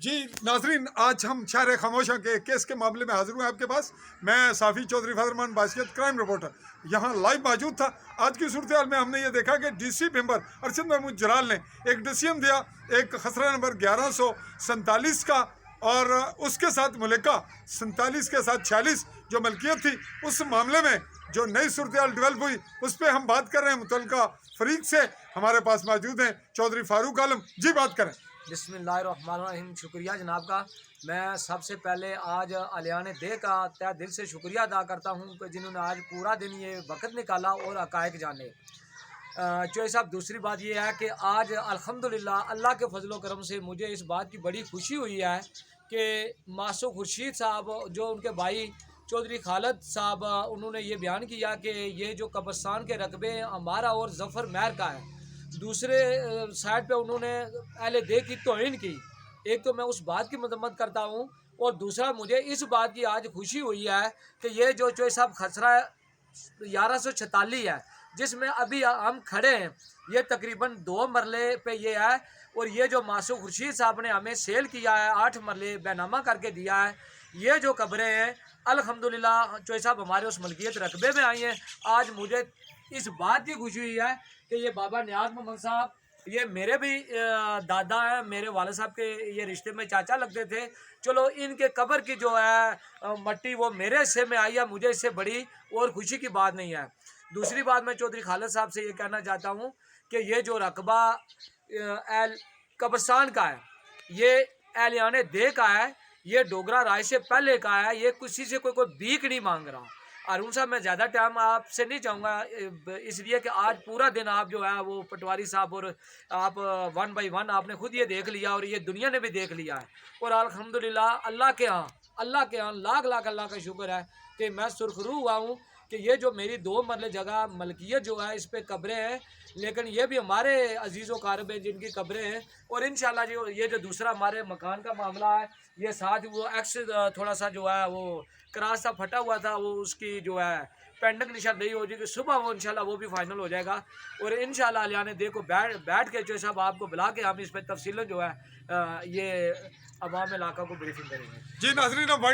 जी नाजरीन, आज हम शायर खामोशा के केस के मामले में हाजिर हुए आपके पास। मैं साफ़ी चौधरी फजरमान बाशियत क्राइम रिपोर्टर यहाँ लाइव मौजूद था। आज की सूरत हाल में हमने ये देखा कि डीसी मेंबर अरशद महमूद जलाल ने एक डिसीजन दिया, एक खसरा नंबर 1147 का, और उसके साथ मुल्का 47 के साथ 46 जो मलकियत थी, उस मामले में जो नई सूरत हाल डिवेल्प हुई उस पर हम बात कर रहे हैं। मुतल्लिका फरीक से हमारे पास मौजूद हैं चौधरी फारूक आलम जी, बात करें। बिस्मिल्लाहिर्रहमानिर्रहीम। शुक्रिया जनाब का। मैं सबसे पहले आज आलियाने दे का तहे दिल से शुक्रिया अदा करता हूँ कि जिन्होंने आज पूरा दिन ये वक्त निकाला और हक़ाइक़ जाने। चौधरी साहब, दूसरी बात ये है कि आज अल्हम्दुलिल्लाह अल्लाह के फजलो करम से मुझे इस बात की बड़ी खुशी हुई है कि मासूम खुर्शीद साहब, जो उनके भाई चौधरी खालिद साहब, उन्होंने ये बयान किया कि ये जो कब्रिस्तान के रकबे हमारा और ज़फ़र महर का है। दूसरे साइड पे उन्होंने अहले दे की तौहीन की। एक तो मैं उस बात की मजम्मत करता हूँ, और दूसरा मुझे इस बात की आज खुशी हुई है कि ये जो चौधरी साहब खसरा 1146 है जिसमें अभी हम खड़े हैं, ये तकरीबन 2 मरले पे ये है, और ये जो मासूम खुर्शीद साहब ने हमें सेल किया है 8 मरले बैनामा करके दिया है। ये जो कब्रें हैं अल्हम्दुलिल्लाह चौधरी साहब हमारे उस मलकियत रकबे में आई हैं। आज मुझे इस बात की खुशी हुई है कि ये बाबा नियाज़ मोहम्मद साहब, ये मेरे भी दादा हैं, मेरे वाले साहब के ये रिश्ते में चाचा लगते थे। चलो, इनके कब्र की जो है मट्टी वो मेरे हिस्से में आई है, मुझे इससे बड़ी और खुशी की बात नहीं है। दूसरी बात, मैं चौधरी खालिद साहब से ये कहना चाहता हूँ कि ये जो रकबा कब्रिस्तान का है, ये एहलियाने दे का है, ये डोगरा राय से पहले का है। ये किसी से कोई भीख नहीं मांग रहा। अरुण साहब, मैं ज़्यादा टाइम आपसे नहीं चाहूँगा, इसलिए कि आज पूरा दिन आप जो है वो पटवारी साहब और आप 1 बाई 1 आपने खुद ये देख लिया और ये दुनिया ने भी देख लिया है। और अल्हम्दुलिल्लाह अल्लाह के यहाँ लाख लाख अल्लाह का शुक्र है कि मैं सुरखरू हुआ हूँ कि ये जो मेरी 2 मरले जगह मलकियत जो है इस पर कब्रें हैं, लेकिन ये भी हमारे अजीज़ व कारब हैं जिनकी कब्रें हैं। और इंशाल्लाह जो ये जो दूसरा हमारे मकान का मामला है, ये साथ वो एक्स थोड़ा सा जो है वो क्रॉस सा फटा हुआ था, वो उसकी जो है पेंडिंग निशानदेही हो जाएगी, सुबह वो इंशाल्लाह वो भी फाइनल हो जाएगा। और इंशाल्लाह आलियाने दे को बैठ के जो साहब आपको बुला के हम इस पर तफसीलन जो है ये अवाम इलाका को ब्रीफिंग करेंगे। जी नाज़रीन,